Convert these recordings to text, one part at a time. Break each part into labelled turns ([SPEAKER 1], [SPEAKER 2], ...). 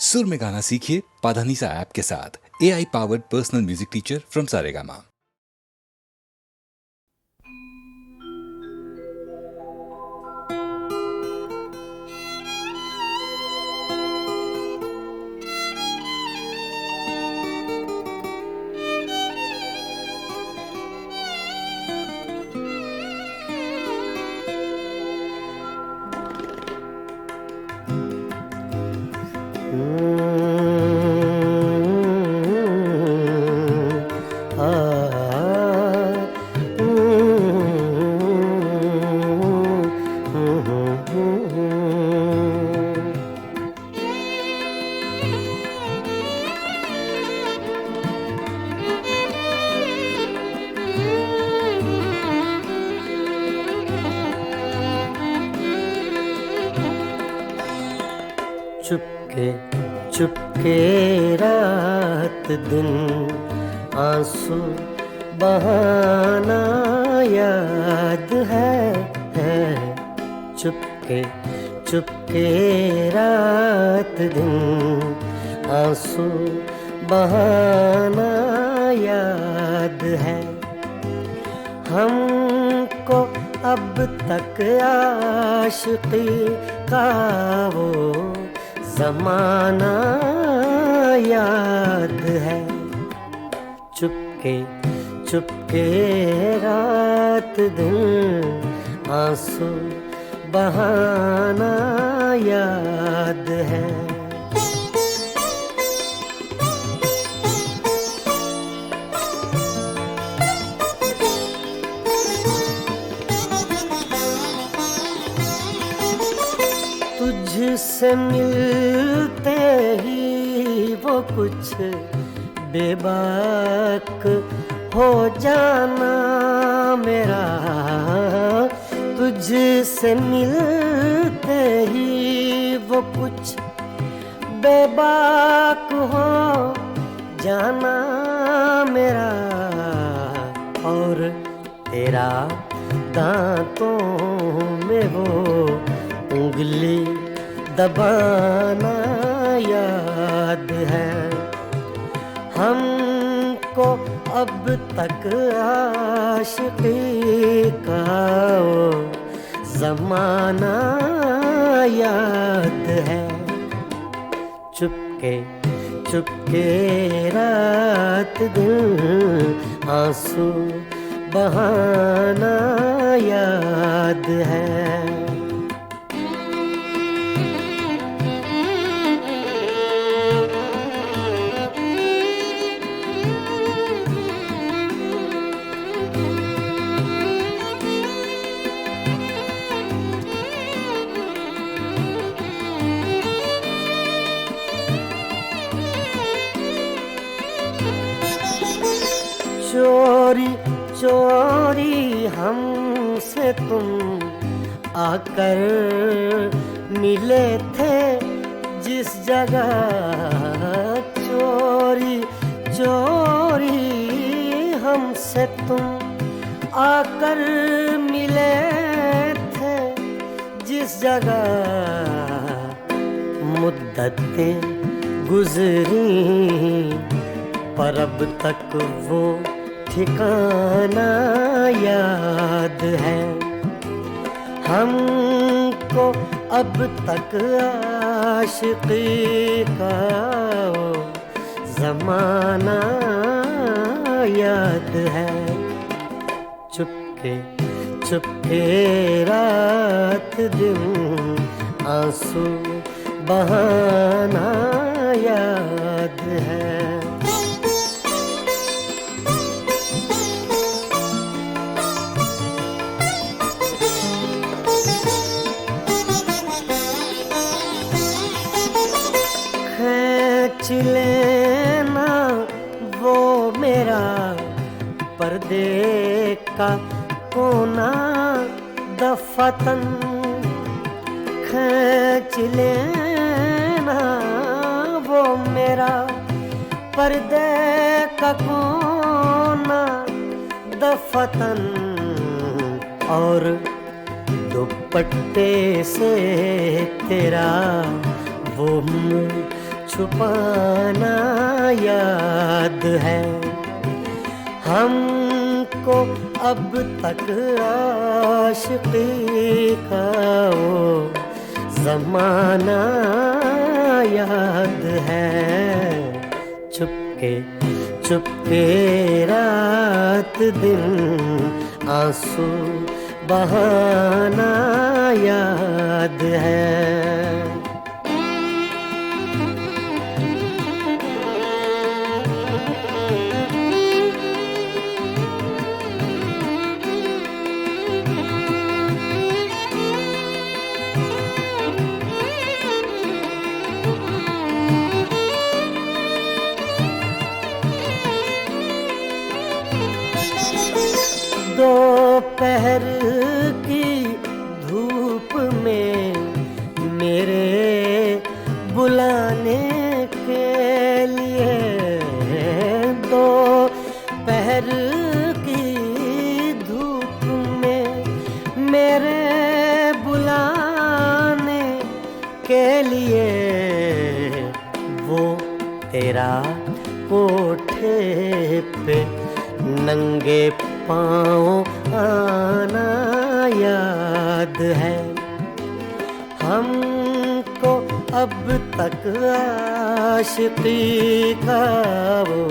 [SPEAKER 1] सुर में गाना सीखिए पाधानीसा ऐप के साथ। AI powered personal music teacher from Saregama.
[SPEAKER 2] Chupke Chupke रात दिन आंसू बहाना याद है। चुपके चुपके रात दिन आंसू बहाना याद है। हमको अब तक आशिकी का वो ज़माना याद है। चुपके चुपके रात दिन आंसू बहाना याद है। तुझसे मिलते ही वो कुछ बेबाक हो जाना मेरा। तुझसे मिलते ही वो कुछ बेबाक हो जाना मेरा। और तेरा दांतों में वो उंगली दबाना याद है। हमको अब तक आशिकी का वो ज़माना याद है। चुपके चुपके रात दिन आंसू बहाना याद है। चोरी चोरी हमसे तुम आकर मिले थे जिस जगह। चोरी चोरी हमसे तुम आकर मिले थे जिस जगह। मुद्दतें गुजरी पर अब तक वो ठिकाना याद है। हमको अब तक आशिकी का वो ज़माना याद है। चुपके चुपके रात दिन आंसू बहाना याद है। खींच लेना वो मेरा पर्दे का कोना दफतन। खींच लेना वो मेरा पर्दे का कोना दफतन। और दुपट्टे से तेरा वो मुँह छुपाना याद है। हमको अब तक आशिक़ी का वो ज़माना याद है। चुपके चुपके रात दिन आंसू बहाना याद है। दोपहर की धूप में मेरे बुलाने के लिए, दोपहर की धूप में मेरे बुलाने के लिए वो तेरा कोठे पे नंगे पाँव आना याद है। हमको अब तक आशिक़ी का वो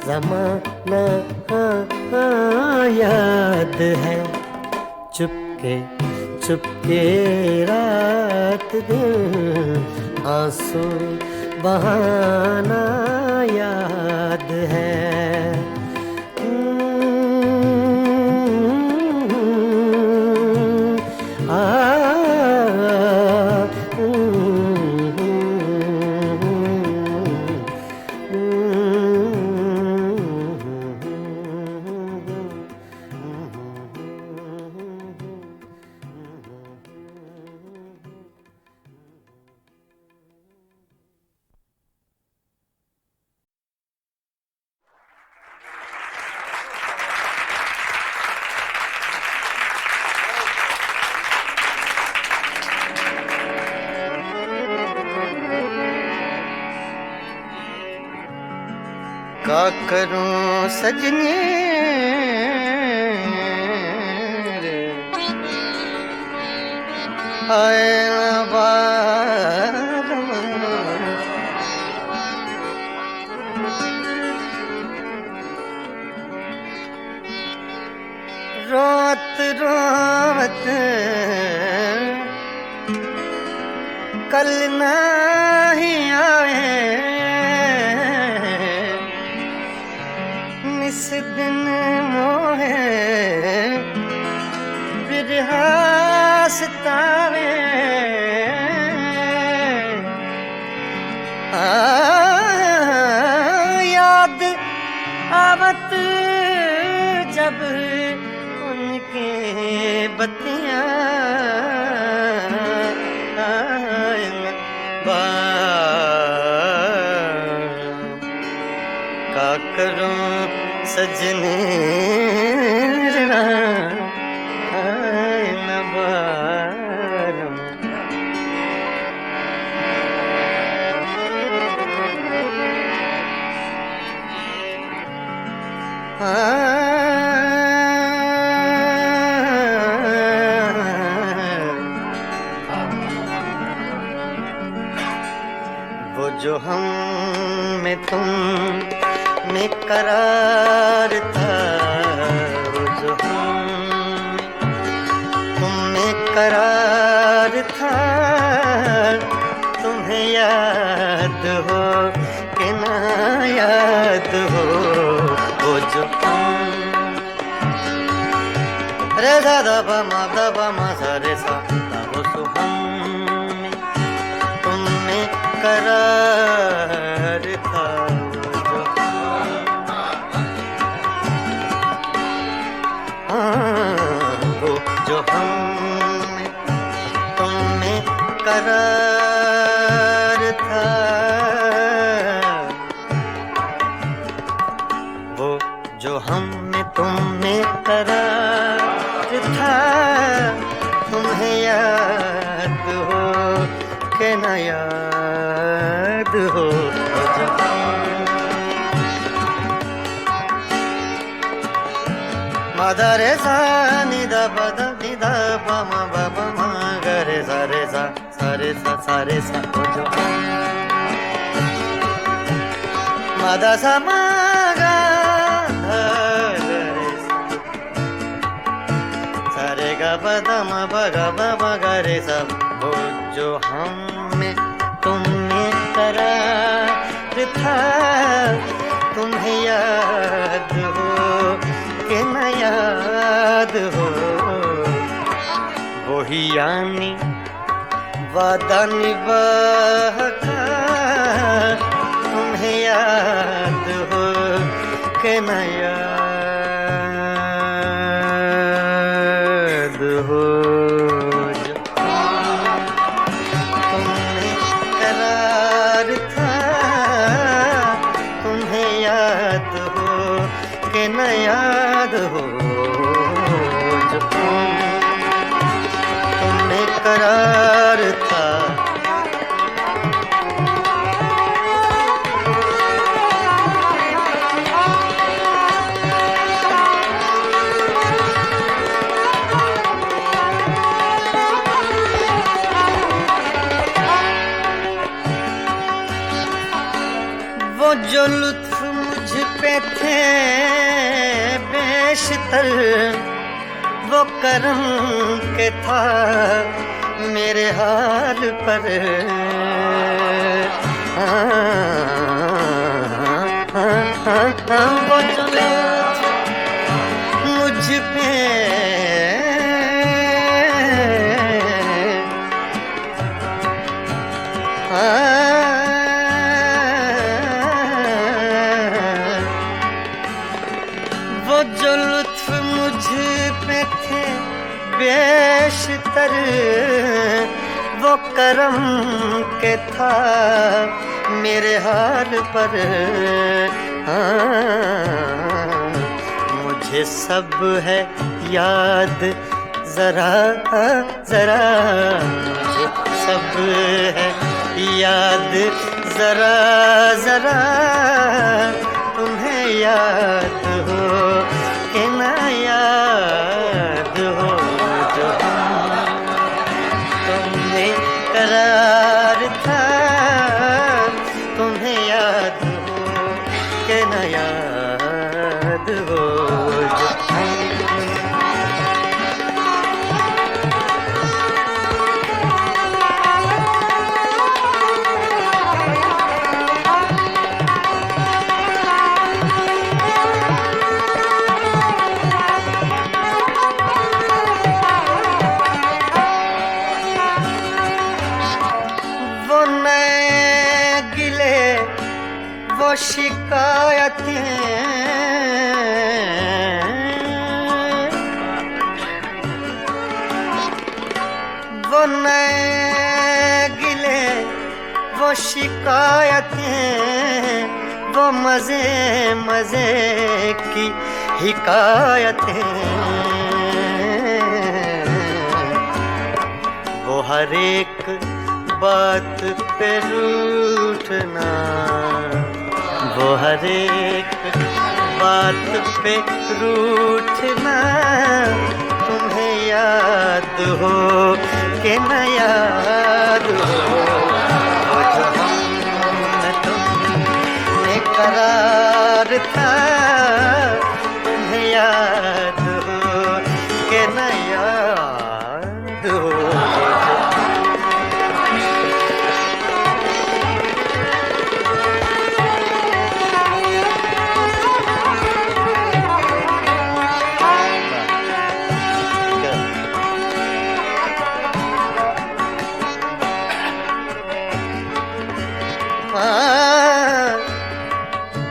[SPEAKER 2] ज़माना याद है। चुपके चुपके रात दिन आंसू बहाना याद है।
[SPEAKER 3] का करूं सजनी रे आए ना बारम, रोत रोत कल नहीं आए, इस दिन मोहे बिरहा सतावे, याद आवत जब उनके बतियाँ का करूं सजने न बारम, वो जो हम में तुम में करार था, वो जो हम तुम में करार था, तुम्हें याद हो कि ना याद हो, वो जो हम रे दा दा मा सा रे सा दा वो सो हम में तुम में करार था, वो जो हम तुम में करार था, वो जो हम में तुम में करार था, तुम्हें याद हो कि न याद हो जो मदा रे सा नि दा प दा नि दा प म ब प म ग रे सा रे सा हो जो मदा सा म ग ध रे सा रे ग प द म प ग प म ग रे सा वो जो हमें तुमने करार था तुम्हें याद हो कि न याद हो वही यानी वादा निभाका तुम्हें याद हो कि न याद हो तुमने करार था तुम्हें याद हो कि न याद हो जो तुमने करार था वो जो लुत्फ मुझ पे थे बेशतर वो करम के था मेरे हाल पर वो जो लुत्फ मुझ पे वो जो लुत्फ मुझ पे थे बेशतर वो करम के था मेरे हाल पर मुझे सब है याद जरा जरा मुझे सब है याद जरा जरा तुम्हें याद हो कि न याद हो जो तुमने करार था तुम्हें याद हो कि न याद हो जो वो शिकायतें वो नए गिले वो शिकायतें वो मजे मजे की हिकायतें वो हर एक बात पे रूठना वो हर एक बात पे रूठना तुम्हें याद हो कि न याद हो वो जो हमने तुमने करार था तुम्हें याद हो कि न याद हो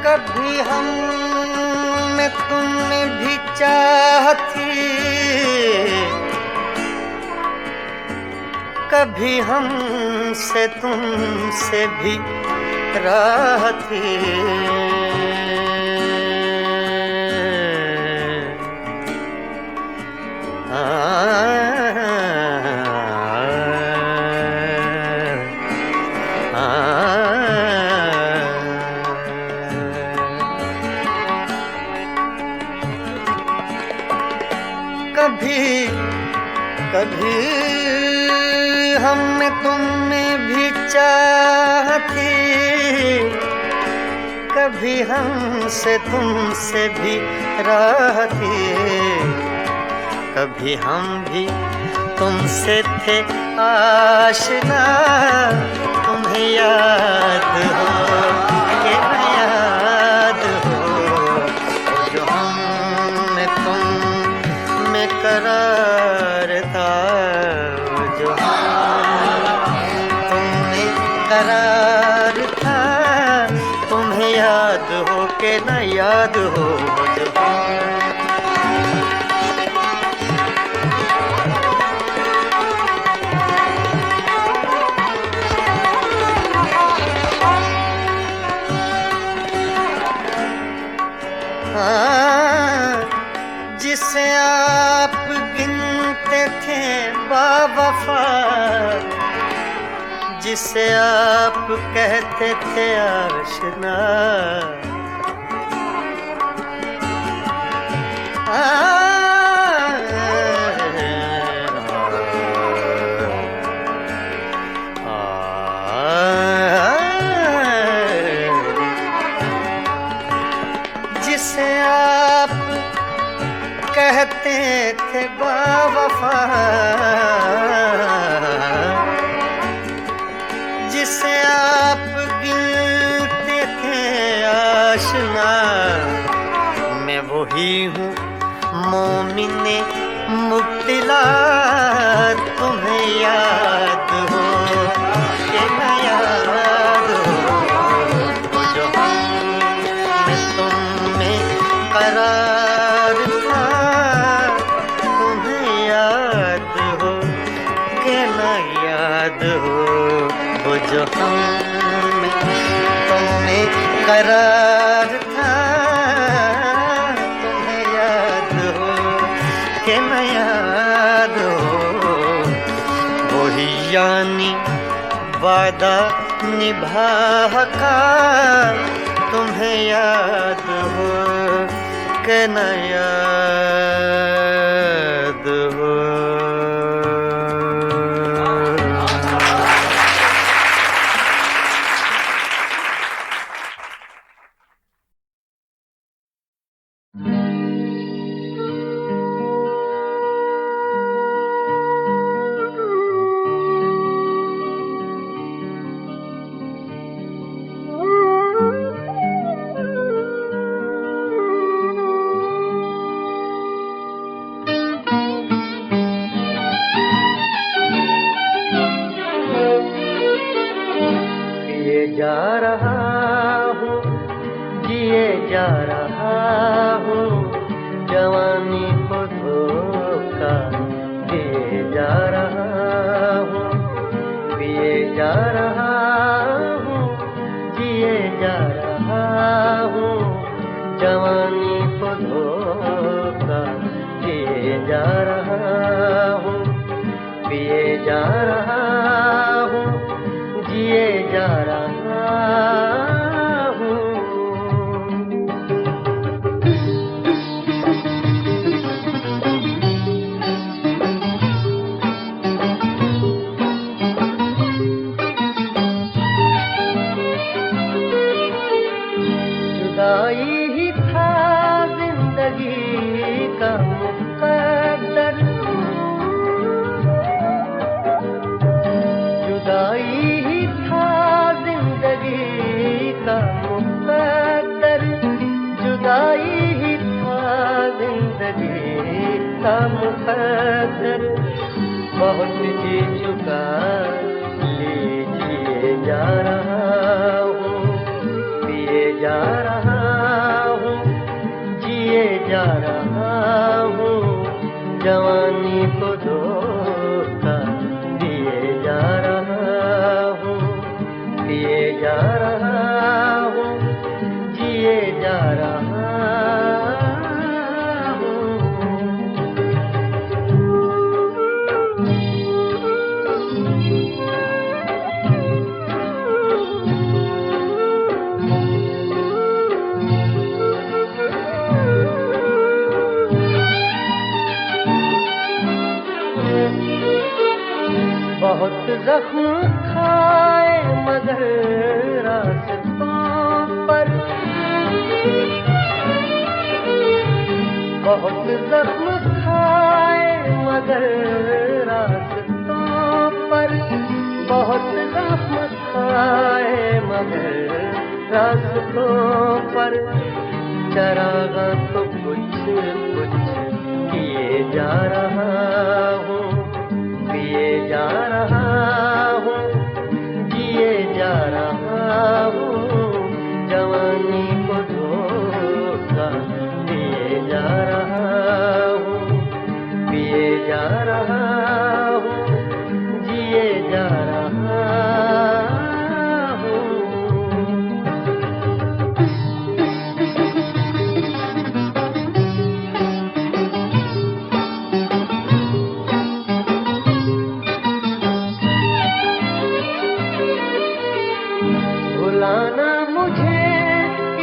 [SPEAKER 3] कभी हमने तुमने भी चाहती कभी हमसे तुमसे भी राह थी आ कभी हम में तुम में भी चाह थी, कभी हमसे तुमसे भी राह थी, कभी हम भी तुमसे थे आशना, तुम्हें याद हो कि न याद हो, जो हम में तुम में करार था, जो हम तुम में करार था, तुम्हें याद हो कि न याद हो, जो जिसे आप गिनते थे बावफा, जिसे आप कहते थे आशना, जिसे आप कहते थे बावफा, जिसे आप गिनते थे आशना, मैं वही हूँ मोमिने मुब्तिला, तुम्हें याद हो कि न याद हो, जो मैं तुम में करार था, तुम्हें याद हो कि न याद हो, वो जो हम तुम में करार था, तुम्हें याद हो कि न याद हो, वही यानी वादा निभा का, तुम्हें याद हो कि न याद हो। जा रहा हूँ, जिए जा रहा हूँ, जवानी को धोखा दिए जा रहा हूँ, पिए जा रहा हूँ, जिए जा रहा हूँ, जवानी को धोखा दिए जा रहा हूँ, पिए जा रहा हूँ, जिए जा रहा हूँ। जुदाई ही था जिंदगी का मुकद्दर, जुदाई ही था जिंदगी का मुकद्दर, जुदाई ही था जिंदगी का मुकद्दर, बहुत जी चुका लीजिए जा रहा हूँ, पिए जा रहा हूँ, जिए जा रहा हूँ, जवानी को धोखा दिए जा रहा हूँ, पिए जा रहा हूँ, जिए जा रहा हूँ।
[SPEAKER 2] जख्म खाए मगर रास्तों पर, बहुत जख्म खाए मगर रास्तों पर, बहुत जख्म खाए मगर रास्तों पर। चरागा तो कुछ कुछ किए जा रहा हूँ, पिए जा रहा हूँ, जिए जा रहा हूँ, जवानी को धोखा दिए जा रहा हूँ, पिए जा रहा हूँ, जिए जा रहा हूँ। भुलाना मुझे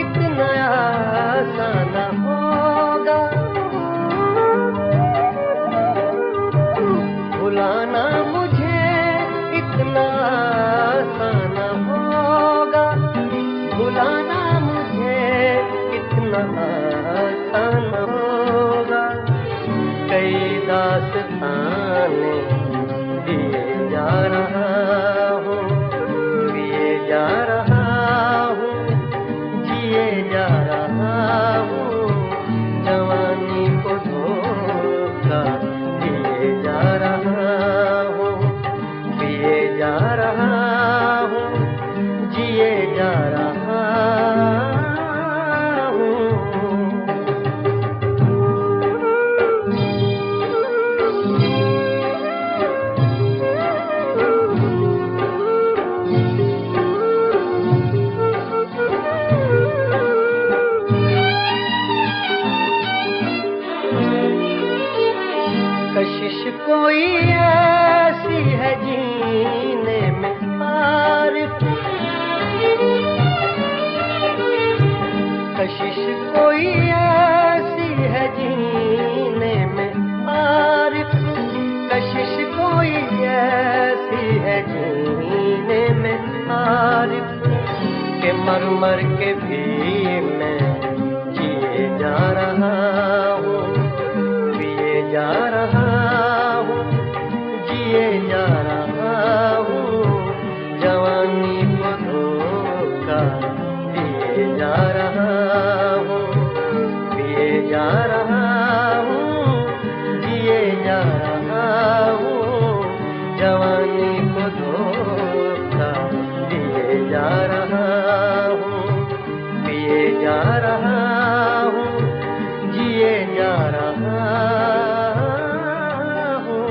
[SPEAKER 2] इतना आसान होगा, भुलाना मुझे इतना आसान होगा, भुलाना मुझे इतना आसान होगा। कई दास्ताने दिए जा रहा हूँ, पिए जा रहा हूँ, जिए जा रहा हूँ, जवानी को धोखा दिए जा रहा हूँ, पिए जा रहा हूँ, जिए जा रहा हूँ। कशिश कोई ऐसी है जीने में आरिफ, कशिश कोई ऐसी है जीने में आरिफ, कशिश कोई ऐसी है जीने में आरिफ, के मर मर के भी मैं जिए जा रहा हूँ, पिए जा रहा हूँ, जिए जा रहा हूँ, जवानी को धोखा दिए जा रहा हूँ, पिए जा रहा हूँ, जिए जा रहा हूँ, जवानी को धोखा दिए जा रहा हूँ, पिए जा रहा हूँ, जिए जा रहा हूँ।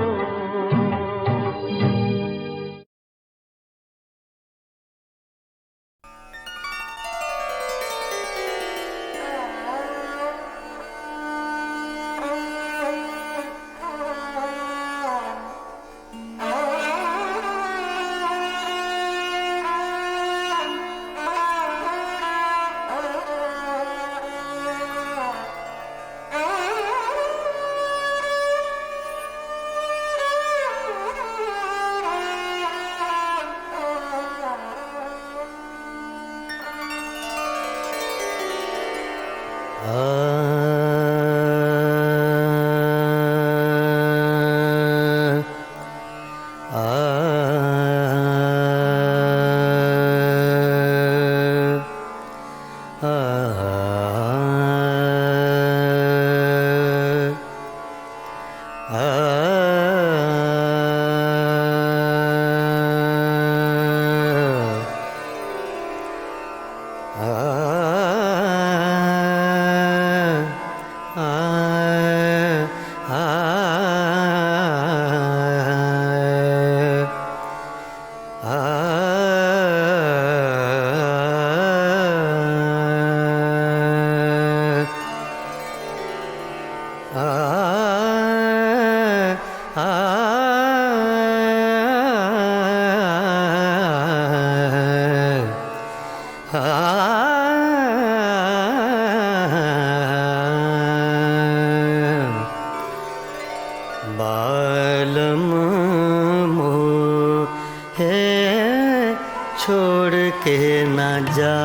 [SPEAKER 3] के न जा।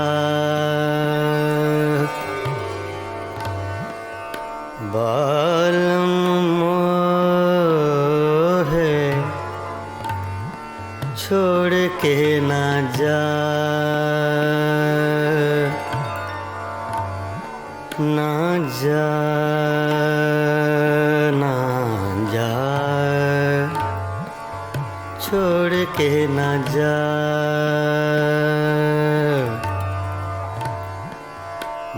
[SPEAKER 3] बालम मोहे छोड़ के न जा, ना जा, ना जा, छोड़ के ना जा।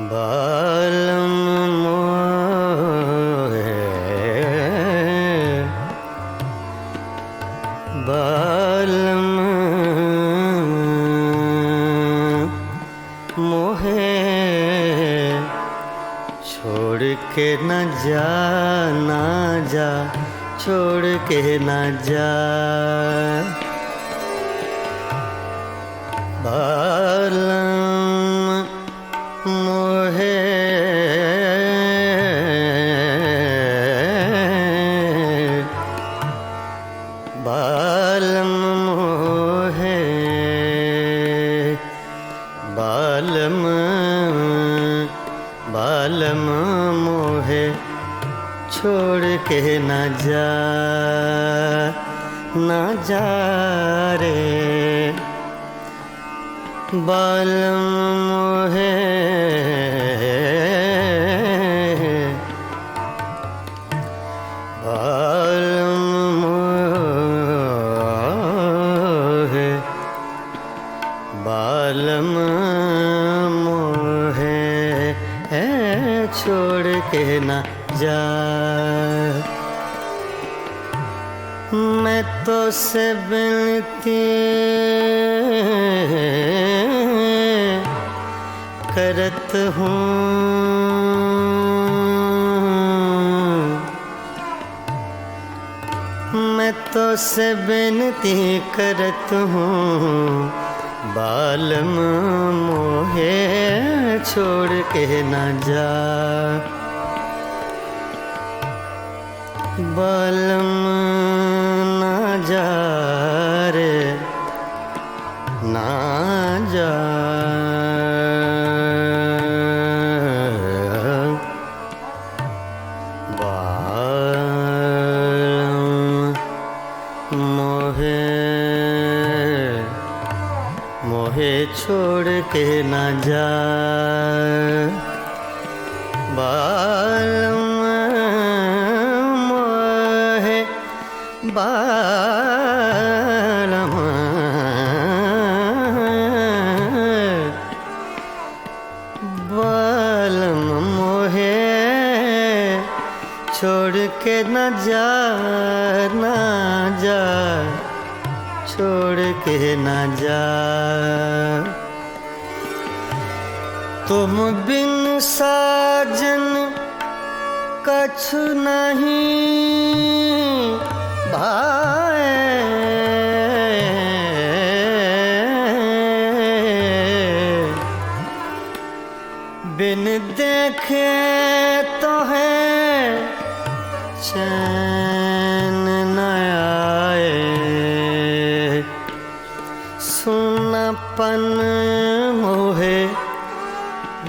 [SPEAKER 3] बालम मोहे, बालम मोहे छोड़ के न जा, ना जा, छोड़ के न जा। बालम मोहे बालम मोहे, बालम बालम मोहे छोड़ के न जा, ना जा रे। बालम मोहे बालम मोहे, बालम मोहे छोड़ के न जा। मैं तो से बिनती करत हूँ, मैं तो से बिनती करत हूँ। बालम मोहे छोड़ के न जा। बालम ना जा रे, ना जा। बालम मोहे मोहे छोड़ के न जा। बालम मोहे बालम बालम मोहे छोड़ के न जा, ना जा, छोड़ के न जा। तुम बिन साजन कछु नहीं भाए, बिन देखे तो है चैन न आए। सुनापन मोहे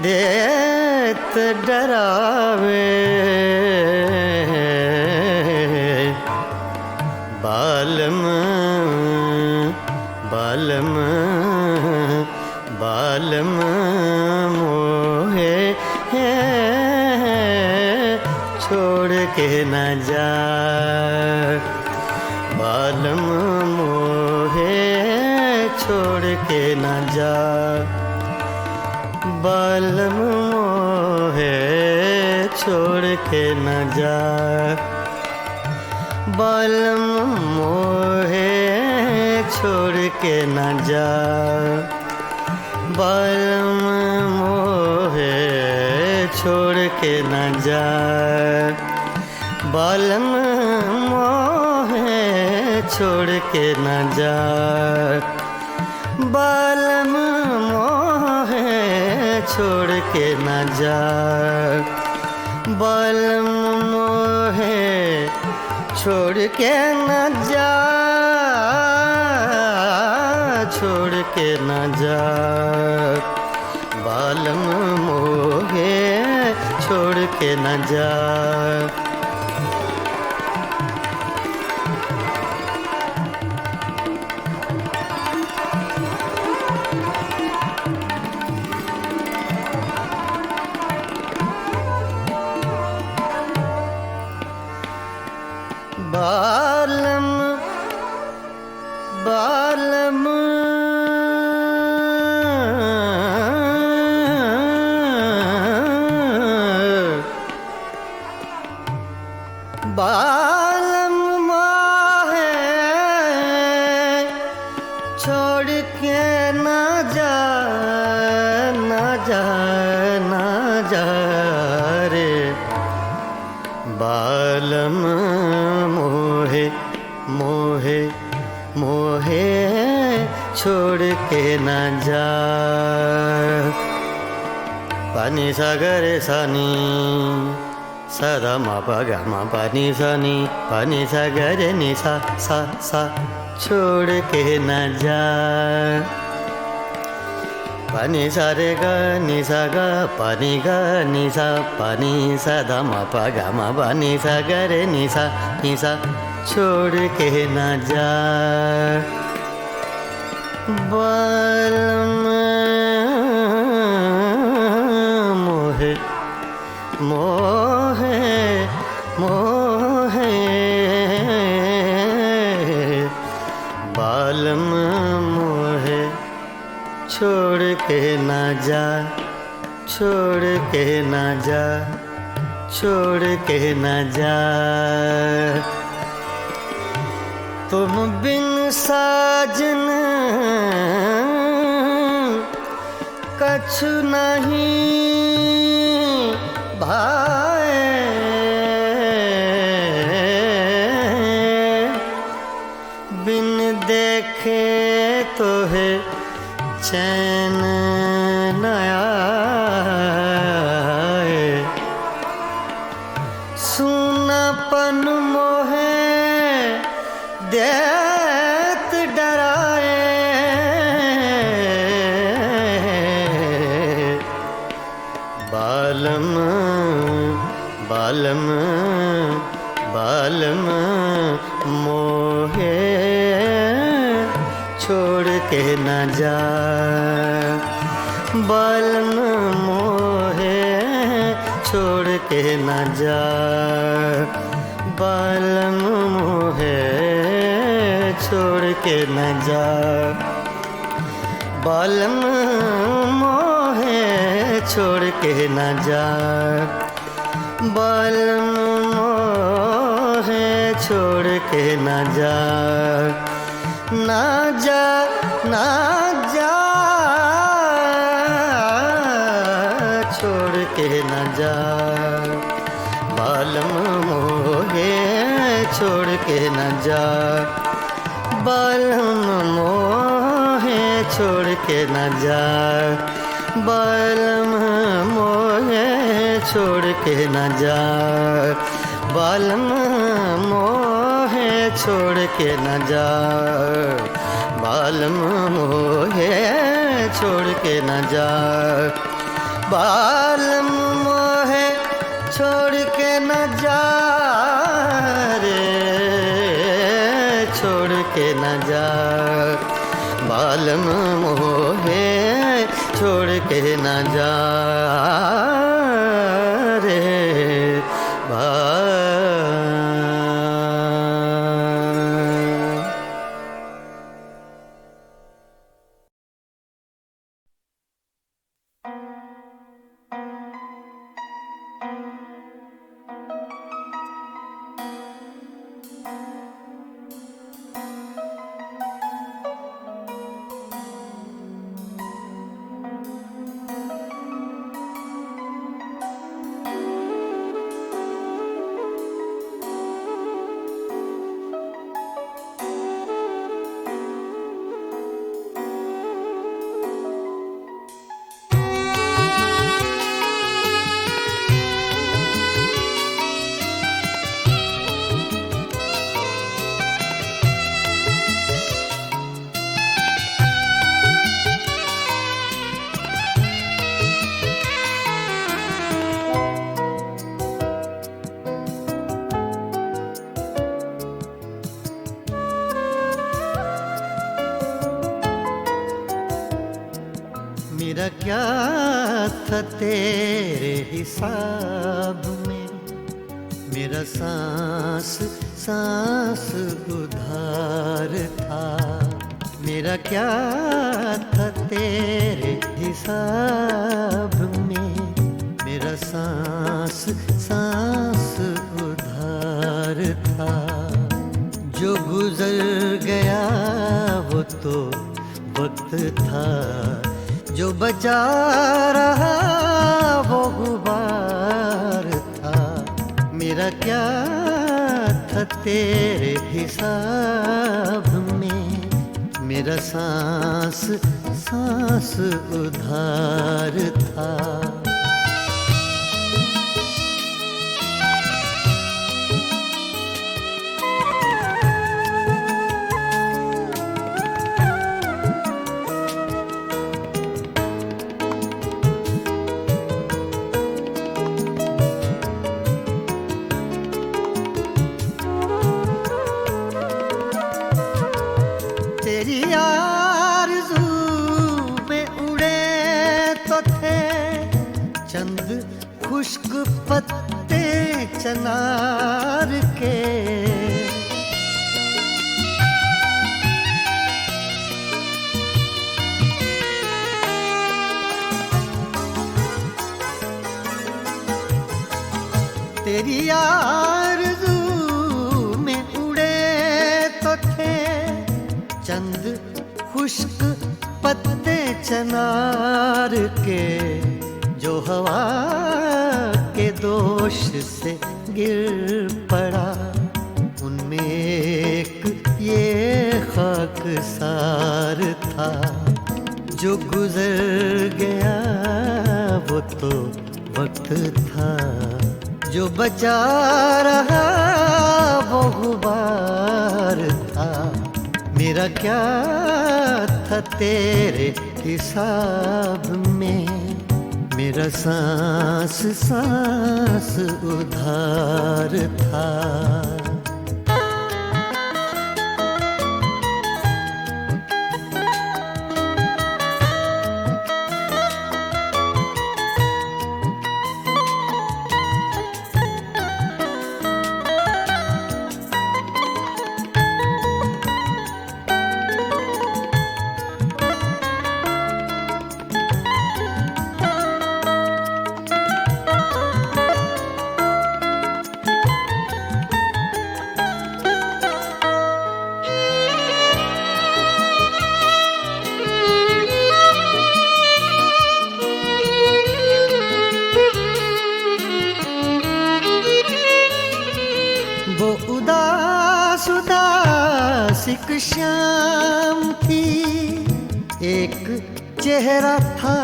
[SPEAKER 3] देत डरावे। बालम बालम बालम मोहे छोड़ के न जा। बालम मोहे छोड़ के न जा। बालम मोहे छोड़ के न जा। बालम मोहे छोड़ के न जा। बालम मोहे छोड़ के न जा। बालम मोहे छोड़ के न जा। बालम मोहे छोड़ के न जा। बालम मोहे छोड़ के न जा, छोड़ के न जा, बालम मोहे छोड़ के न जा। बालम बालम बालम मोहे छोड़ के न जा, न जा, न जा रे। बालम मोहे मोहे मोहे छोड़ के न जा। पानी सागर सानी सदा मा पा गा मा पानी सानी, पानी सागर नि सा सा सा छोड़ के न जा। पानी सा रे गा नि सा गा, पानी गा नि सा, पानी सदा मा पा गा मा पानी सागर नि सा छोड़ के न जा। बालम मोहे मोहे मोहे बालम मोहे छोड़ के न जा, छोड़ के न जा, छोड़ के न जा। तुम बिन साजन कछु नहीं भाए, बिन देखे तो है चैन न आए। सुनापन मोहे देत डराए, बालम बालम बालम मोहे छोड़ के न जा। बालम मोहे छोड़ के न जा, बालम मोहे छोड़ के न जा। बालम मोहे छोड़ के न जा, बालम मोहे छोड़ के न जा। ना जा ना जा छोड़ के न जा, बालम मोहे छोड़ के न जा। बालम मोहे छोड़ के न जा, बालम मोहे छोड़ के न जा। बालम मोहे छोड़ के न जा, बालम मोहे छोड़ के न जा। बालम मोहे छोड़ के न जा रे, छोड़ के न जा। बालम मोहे छोड़ के न जा रे। क्या था तेरे हिसाब में, मेरा सांस सांस उधार था। मेरा क्या था तेरे हिसाब में, मेरा सांस सांस उधार था। जो गुजर गया वो तो वक्त था, जो बचा रहा वो गुबार था। मेरा क्या था तेरे हिसाब में, मेरा सांस सांस उधार था। तेरी आरज़ू में उड़े तो थे चंद खुश्क पत्ते चनार के। तेरी आरज़ू में उड़े तो थे चंद खुश्क पत्ते चनार के, जो हवा के दोष से गिर पड़ा। उनमें एक ये खाकसार था, जो गुजर गया वो तो वक्त था। जो बचा रहा वो गुबार था। मेरा क्या था तेरे हिसाब में, मेरा सांस सांस उधार था। वो उदास उदास एक शाम थी, एक चेहरा था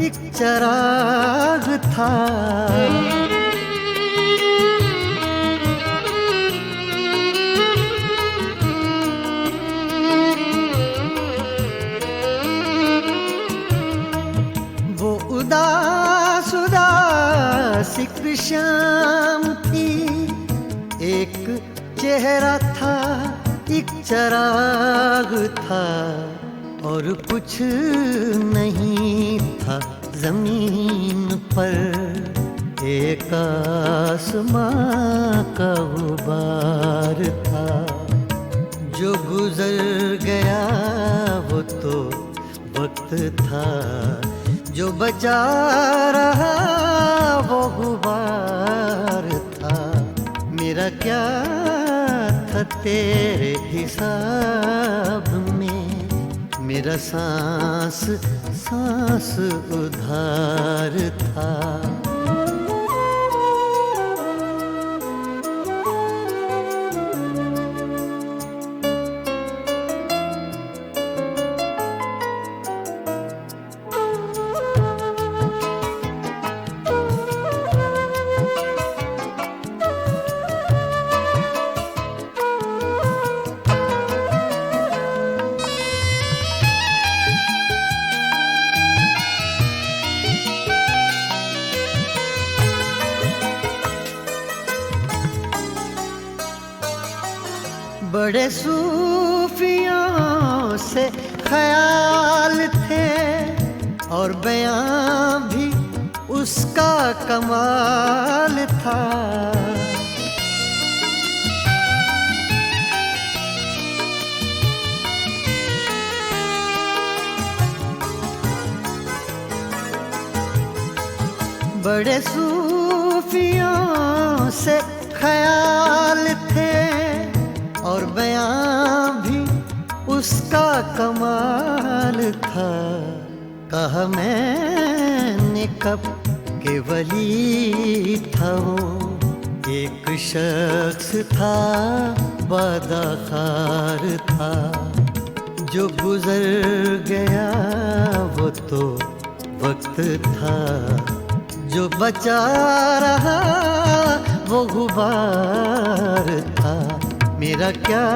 [SPEAKER 3] एक चराग था। वो उदास उदास एक शाम थी, एक चेहरा था एक चराग था। और कुछ नहीं था जमीन पर, एक आसमां का गुबार था। जो गुजर गया वो तो वक्त था, जो बचा रहा वो गुबार था। मेरा क्या था तेरे हिसाब में, मेरा सांस सांस उधार था। बड़े सूफियों से ख्याल थे और बयां भी उसका कमाल था। बड़े सूफियों से ख्याल थे और बयां भी उसका कमाल था। कहा मैंने कब के वली था वो, एक शख्स था बादाखार था, जो गुजर गया वो तो वक्त था, जो बचा रहा वो गुबार था। मेरा क्या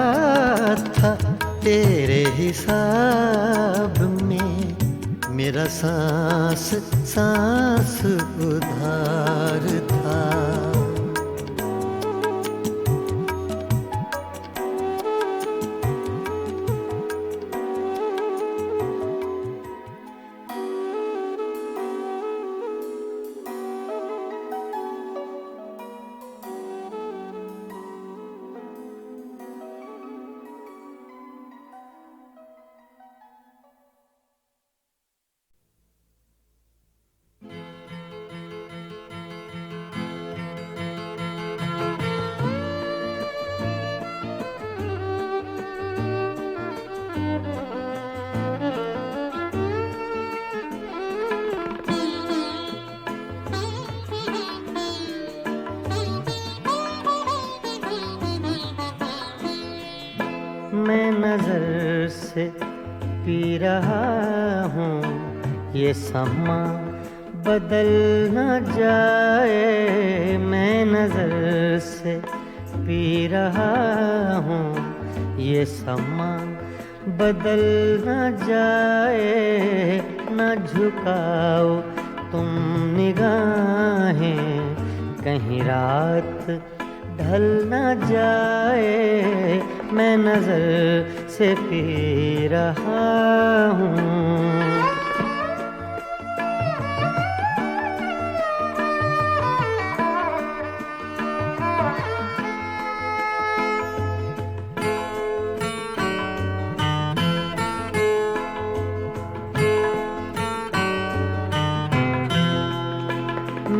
[SPEAKER 3] था तेरे हिसाब में, मेरा सांस सांस उधार था। मैं नजर से पी रहा हूँ ये समा बदल न जाए। मैं नजर से पी रहा हूँ ये समा बदल न जाए। न झुकाओ तुम निगाहें कहीं रात ढल न जाए। मैं नजर से पी रहा हूँ।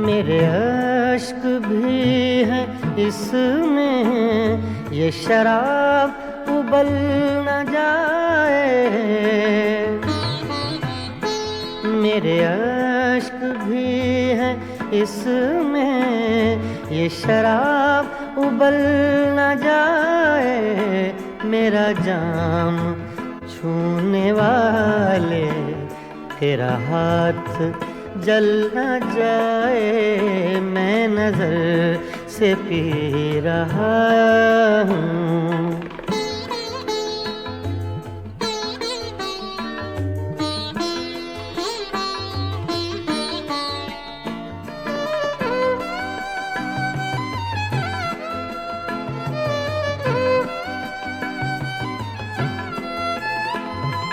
[SPEAKER 3] मेरे अश्क भी हैं इसमें, ये शराब उबल न जाए। मेरे अश्क भी हैं इसमें, ये शराब उबल न जाए। मेरा जाम छूने वाले तेरा हाथ जल न जाए। मैं नजर से पी रहा हूँ।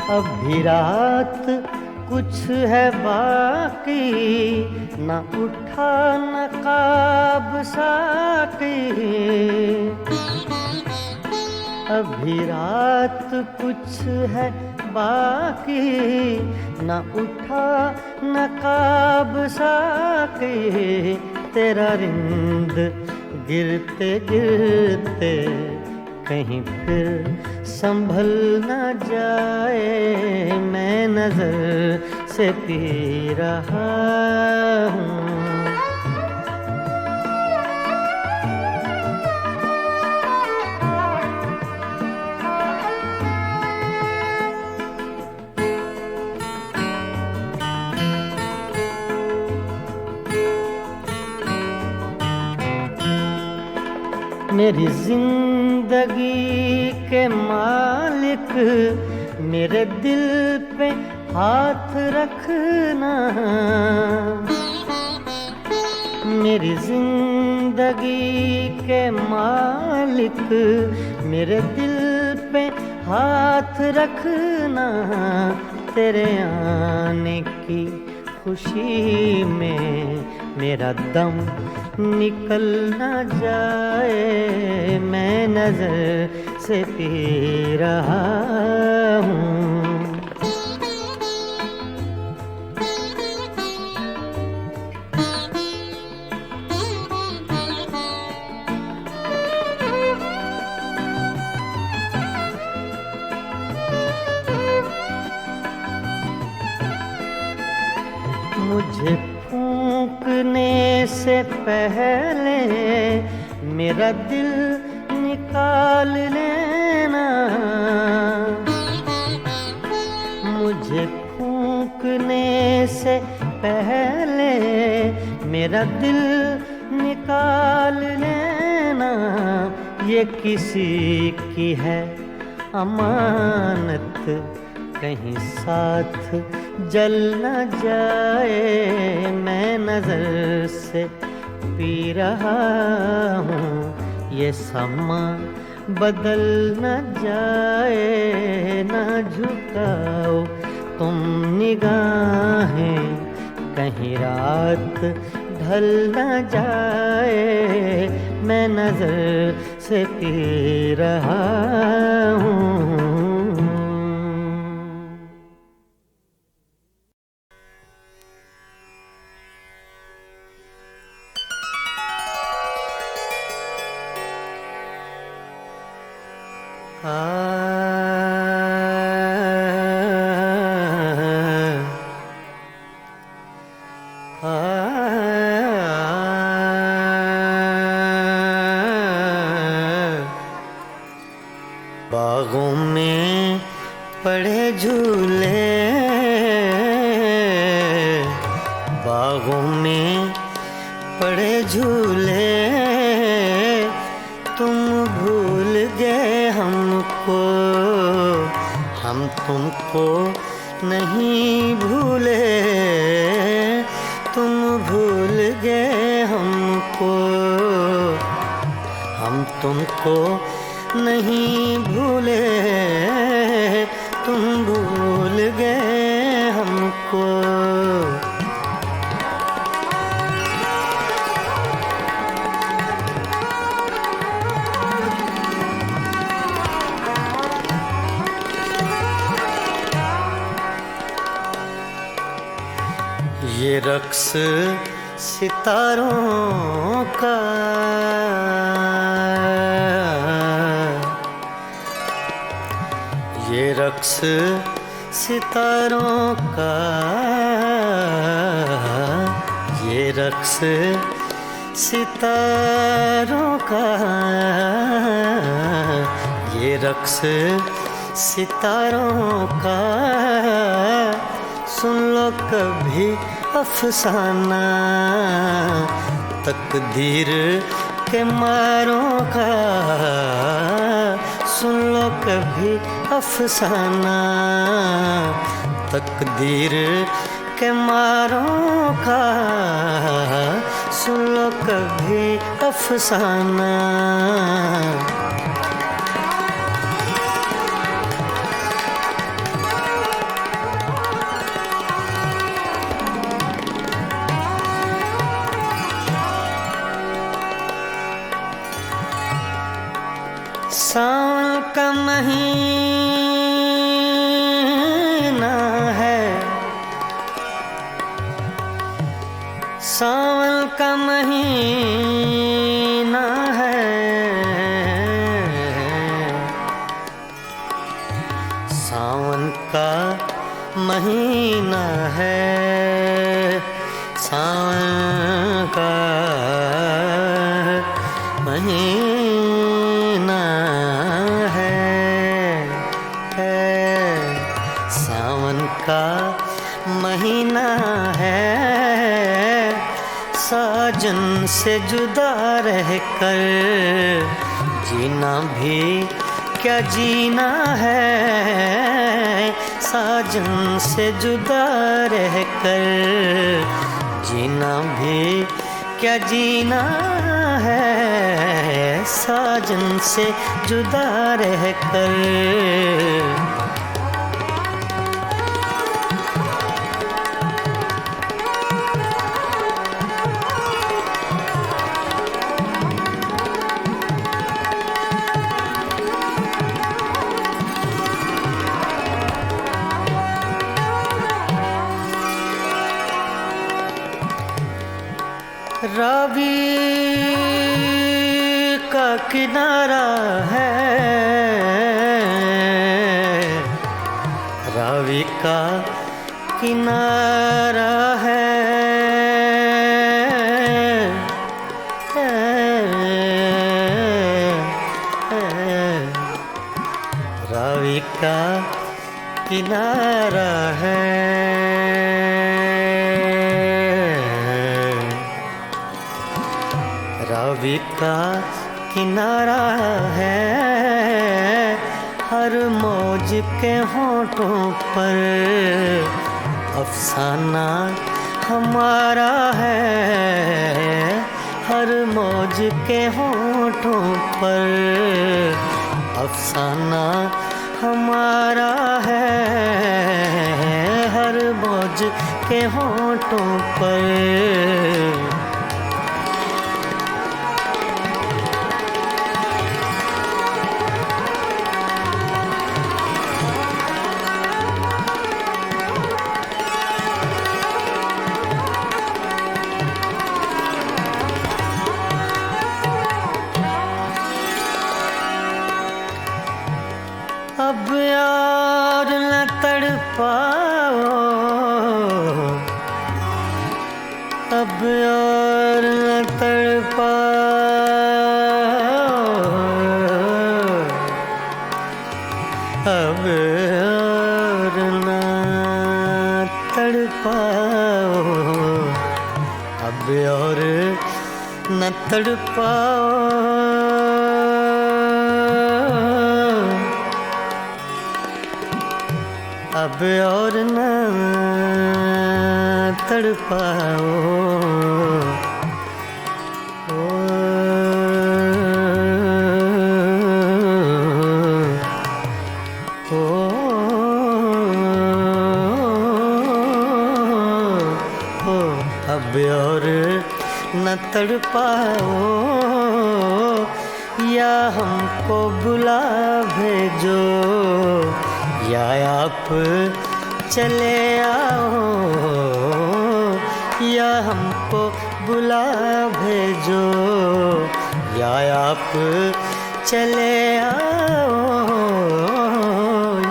[SPEAKER 3] अब भी रात कुछ है बाकी, न उठा नकाब साकी। अभी रात कुछ है बाकी, न उठा नकाब साकी। तेरा रिंद गिरते गिरते कहीं फिर संभल न जाए। मैं नजर से पी रहा हूँ। मेरी जिंदगी के मालिक, मेरे दिल पे हाथ रखना। मेरी जिंदगी के मालिक, मेरे दिल पे हाथ रखना। तेरे आने की खुशी में मेरा दम निकल ना जाए, मैं नजर से पी रहा हूँ। मुझे फूंकने से पहले मेरा दिल निकाल लेना, मुझे फूंकने से पहले मेरा दिल निकाल लेना। ये किसी की है अमानत, कहीं साथ जल न जाए, मैं नजर से पी रहा हूँ। ये समा बदल न जाए, न झुकाओ तुम निगाहें, कहीं रात ढल न जाए, मैं नजर से पी रहा हूँ। बागों में पड़े झूले, बागों में पड़े झूले, तुम भूल गए हमको, हम तुमको नहीं भूले, तुम भूल गए हमको, हम तुमको नहीं भूले, तुम भूल गए हमको। ये रक्स सितारों का, ये रक्स सितारों का, ये रक्स सितारों का, ये रक्स सितारों का, सुन लो कभी अफसाना, तकदीर के मारों का, सुन लो कभी अफसाना, तकदीर के मारों का, सुन लो कभी अफसाना। सावन का महीना है, सावन का महीना है, सावन का महीना है, सावन का महीना सावन का महीना है, साजन से जुदा रहकर जीना भी क्या जीना है, साजन से जुदा रहकर जीना भी क्या जीना है, साजन से जुदा रहकर। रावी का किनारा है, रावी का किनारा है, रावी का किनारा है। रावी का किनारा है, हर मौज के होठों पर अफसाना हमारा है, हर मौज के होठों पर अफसाना हमारा है, हर मौज के होठों पर। अब यार न तड़पाओ, अब यार न तड़पाओ, अब यार न तड़पाओ, अब और न तड़पाओ, अब और न तड़पाओ। अब और न तड़पाओ, या हमको बुला भेजो, या आप चले आओ, या हमको बुला भेजो, या आप चले आओ,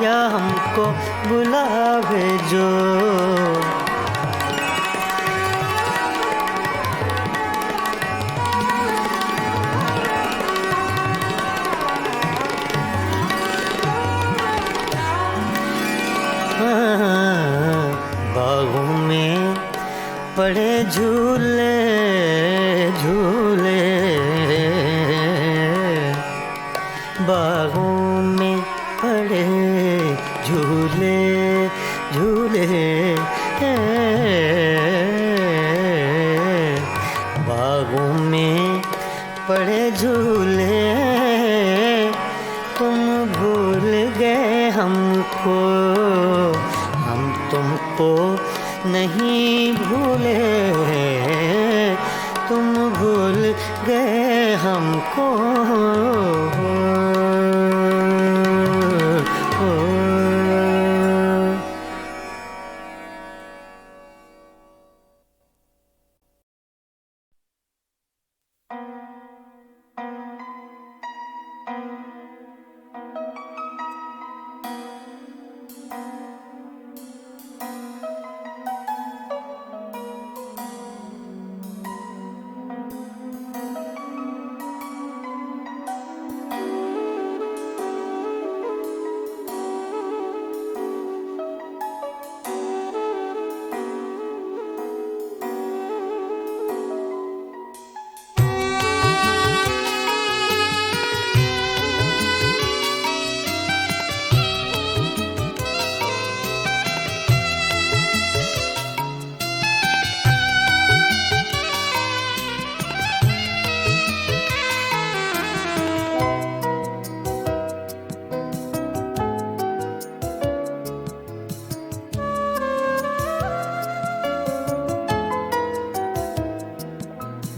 [SPEAKER 3] या हमको बुला भेजो। बागों में पड़े झूले झूले, बागों में पड़े झूले झूले, बागों में पड़े झूले, तुम भूल गए हमको, हम तुमको नहीं भूले, तुम भूल गए हमको।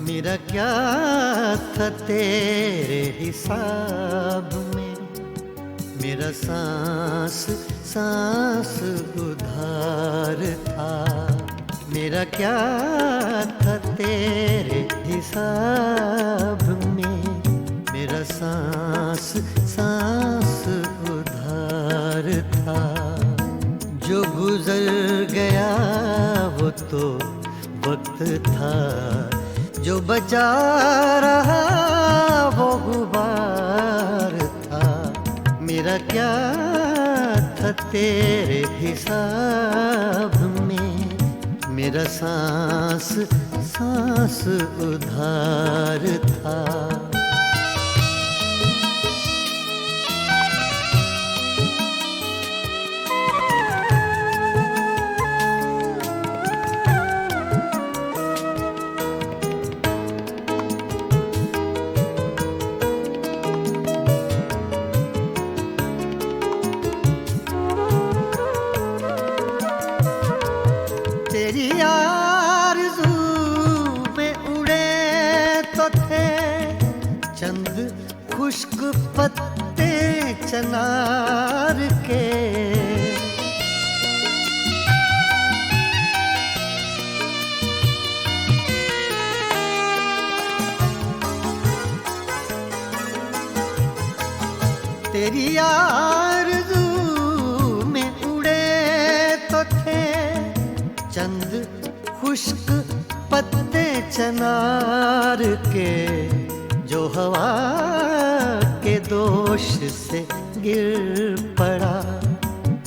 [SPEAKER 3] मेरा क्या था तेरे हिसाब में, मेरा सांस सांस उधार था। मेरा क्या था तेरे हिसाब में मेरा सांस सांस उधार था। जो गुजर गया वो तो वक्त था, जो बचा रहा वो गुबार था। मेरा क्या था तेरे हिसाब में, मेरा सांस सांस उधार था। तेरी आरज़ू में उड़े तो थे चंद खुश्क पत्ते चनार के। तेरी आरज़ू में उड़े तो थे चंद खुश्क पत्ते चनार के, जो हवा के दोष से गिर पड़ा।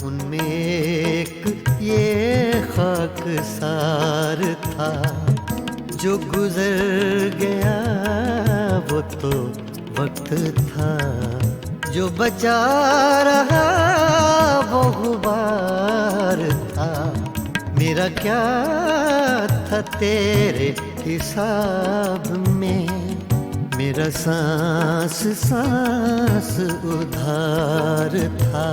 [SPEAKER 3] उनमें एक ये खाकसार था, जो गुजर गया वो तो वक्त था। जो बचा रहा वो गुबार था। मेरा क्या था तेरे हिसाब में, मेरा सांस सांस उधार था।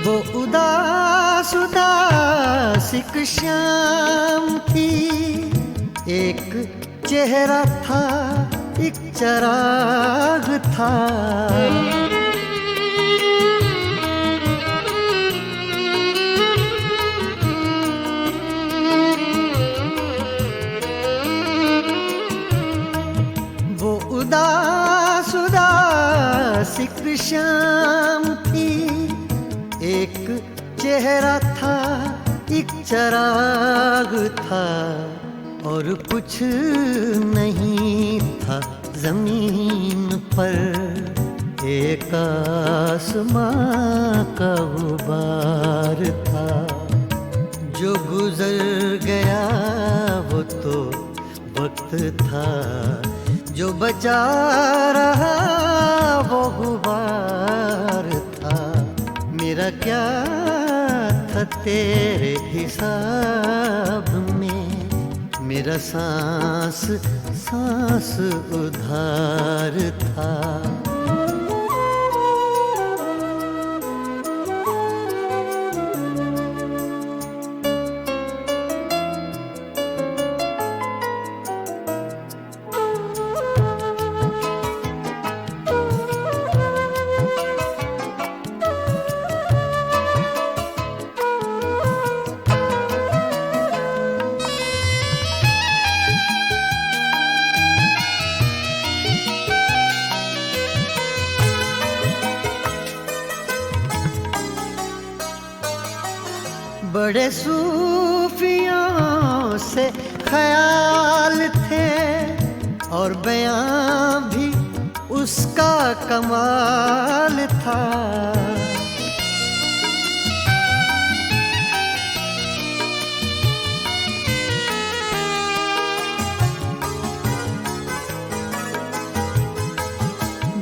[SPEAKER 3] वो उदास उदास एक शाम थी, एक चेहरा था एक चराग था। वो उदास उदास एक शाम थी, एक चेहरा था एक चराग था। और कुछ नहीं था जमीन पर, एक आसमां का गुबार था। जो गुजर गया वो तो वक्त था, जो बचा रहा वो गुबार था। मेरा क्या था तेरे हिसाब में, मेरा सांस सांस उधार था। बड़े सूफियों से ख्याल थे और बयां भी उसका कमाल था।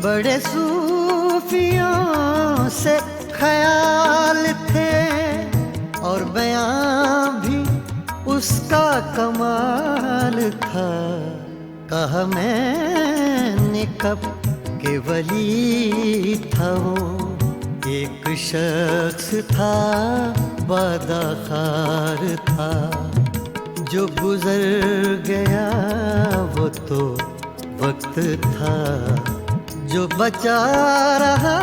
[SPEAKER 3] बड़े सूफियों से ख्याल थे और बयां भी उसका कमाल था। कहा मैंने कब के वली था वो, एक शख्स था बादाखार था, जो गुजर गया वो तो वक्त था, जो बचा रहा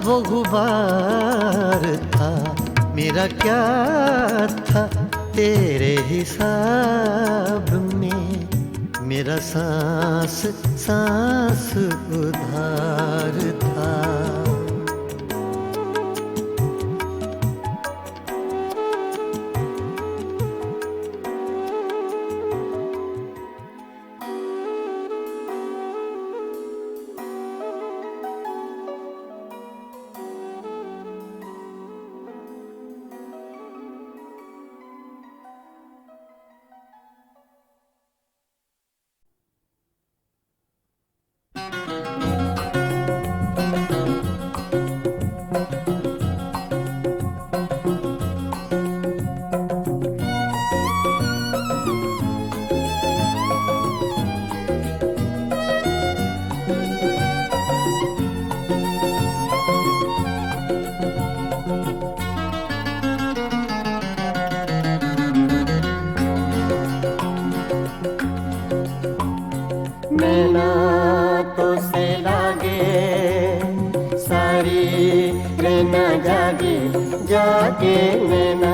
[SPEAKER 3] वो गुबार था। मेरा क्या था तेरे हिसाब में, मेरा सांस सांस उधार था।
[SPEAKER 2] नैना तो से लागे सारी नैना जागे जागे, नैना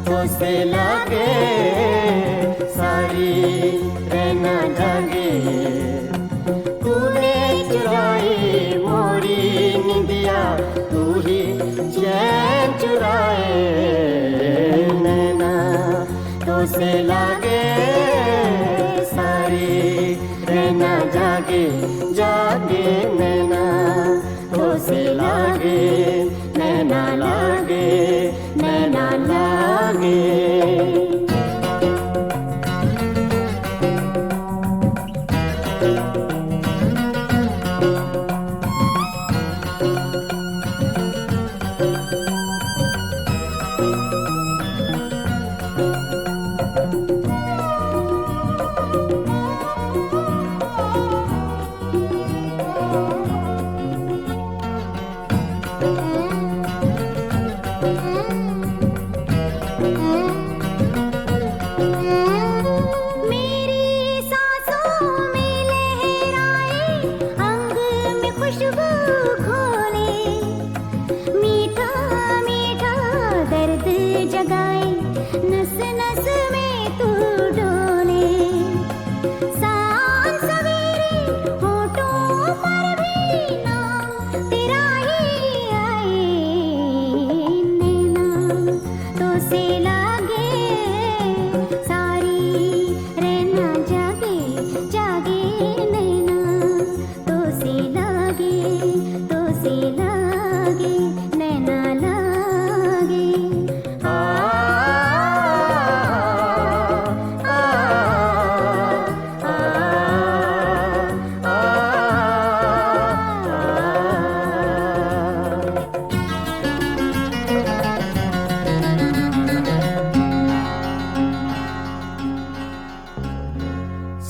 [SPEAKER 2] तो से लागे सारी नैना जागे। तूने चुराई मोरी निंदिया, तू ही चैन चुराए। नैना तो से लागे सारी नैना जागे जागे, नैना तो से लागे, नैना लागे, नैना लागे।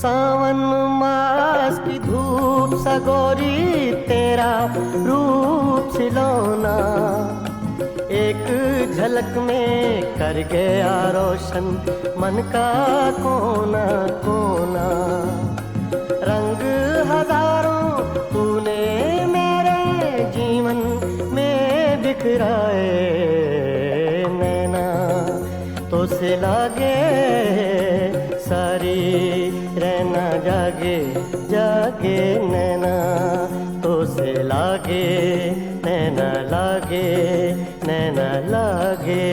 [SPEAKER 3] सावन मास की धूप सगोरी तेरा रूप सिलौना, एक झलक में कर गया रोशन मन का कोना कोना। रंग हजारों तूने मेरे जीवन में बिखराए, नैना तो से लागे सारी रहना जागे जागे, नैना तो से लागे, नैना लागे, नैना लागे।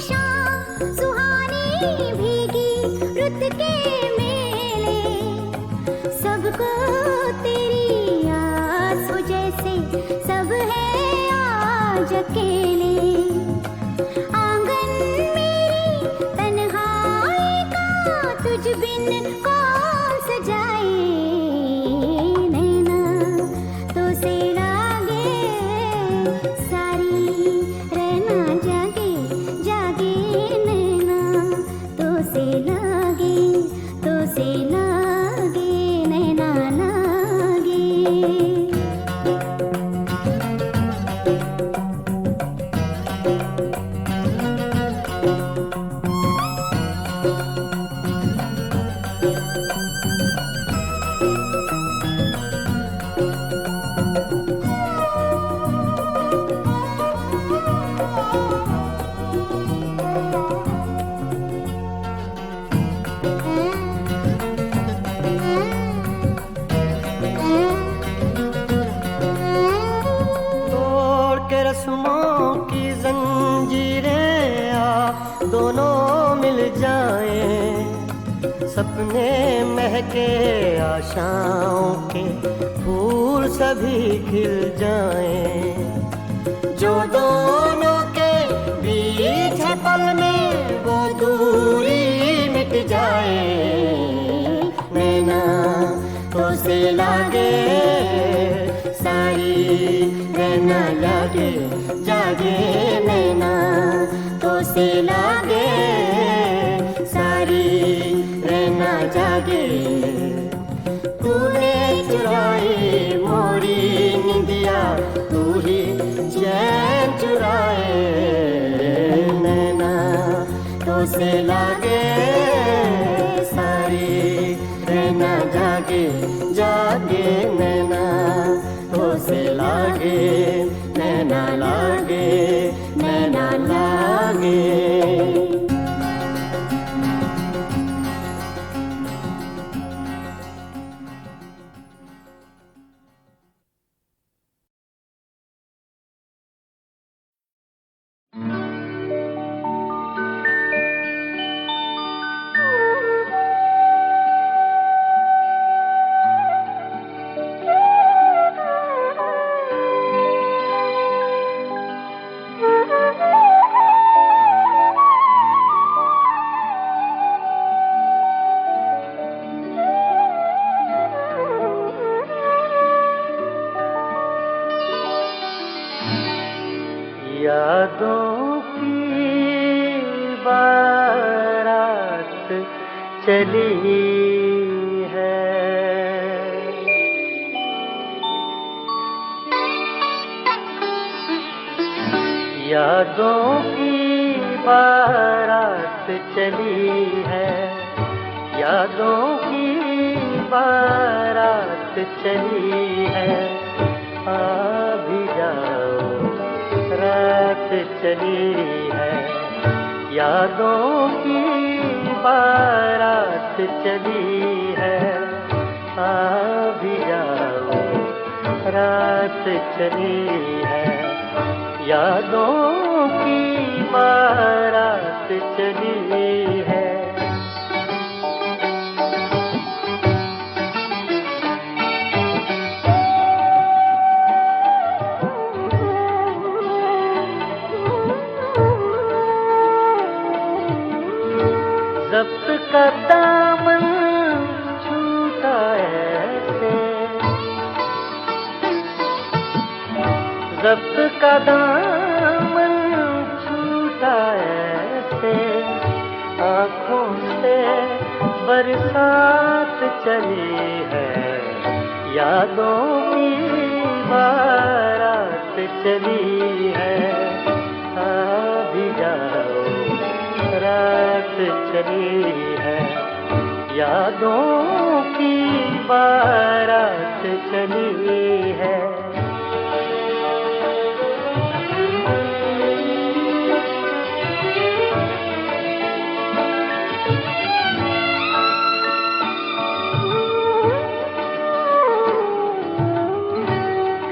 [SPEAKER 4] शाम सुहानी भीगी रुत के मेले
[SPEAKER 2] अकेले आंगन मेरी तन्हाई का तुझ बिन कौन सजाए नैना तो से लागे सारी रहना जागे जागे नैना तो से लागे नैना लागे।
[SPEAKER 3] तोड़ के रस्मों की जंजीरें दोनों मिल जाएं, सपने महके आशाओं के फूल सभी खिल जाएं, जो दोनों के बीच है पल में वो दूरी मिट जाए नैना तो से लागे सारी रहना लागे जागे नैना तो से लागे सारी रहना जागे। तूने चुराई मोरी निंदिया तू ही चैन चुराए नैना तो से लागे सारी रहना जागे जागे नैना तो से लागे नैना लागे नैना लागे। यादों की बारात चली है, यादों की बारात चली है, यादों की बारात चली है, आ भी जाओ रात चली है, यादों की बारात चली है, आ भी जाओ रात चली है, यादों की बारात चली है। ज़ब्त का दामन छूटा ऐसे, ज़ब्त का दामन छूटा ऐसे, आँखों से बरसात चली है, यादों की बारात चली है, आ भी जाओ रात चली है, यादों की बारात चली है।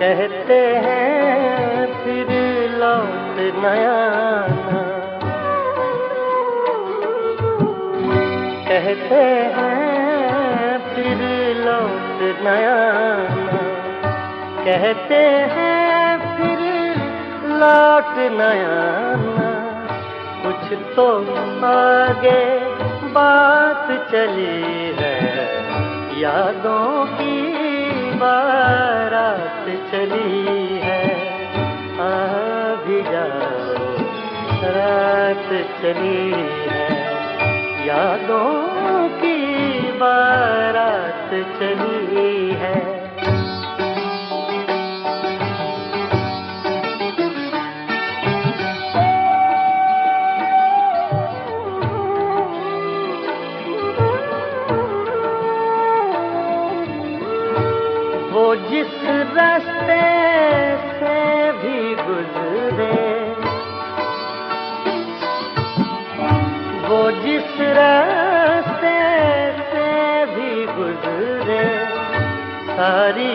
[SPEAKER 3] कहते हैं फिर लौट नया आना, कहते हैं फिर लौट नया आना, कहते हैं फिर लौट न आना, कुछ तो आगे बात चली है, यादों की बारात चली है। आ भी जाओ रात चली है, यादों की बारात चली है। वो जिस रास्ते से भी गुजरे, वो जिस रास्ते से भी गुजरे, सारी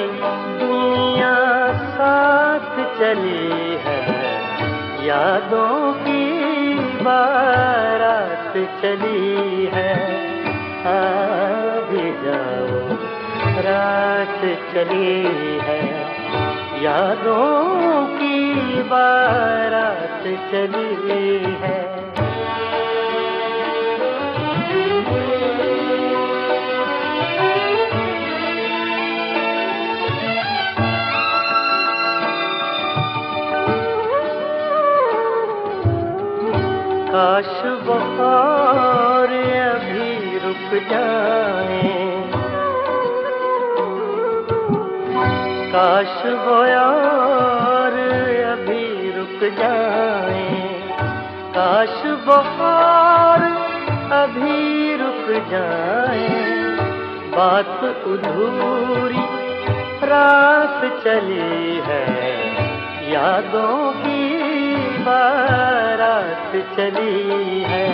[SPEAKER 3] दुनिया साथ चली है, यादों की बारात चली है। आ भी जाओ रात चली है, यादों की बारात चली है। काश वो और अभी रुक जाए, काश वो और अभी रुक जाए, काश वो और अभी रुक जाए। बात अधूरी रात चली है, यादों की बारात चली है।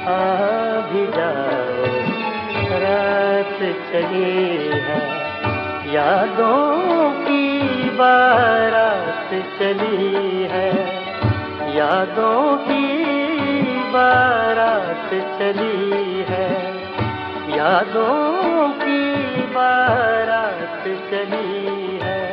[SPEAKER 3] आ भी जाओ रात चली है, यादों की बारात चली है, यादों की बारात चली है, यादों की बारात चली है।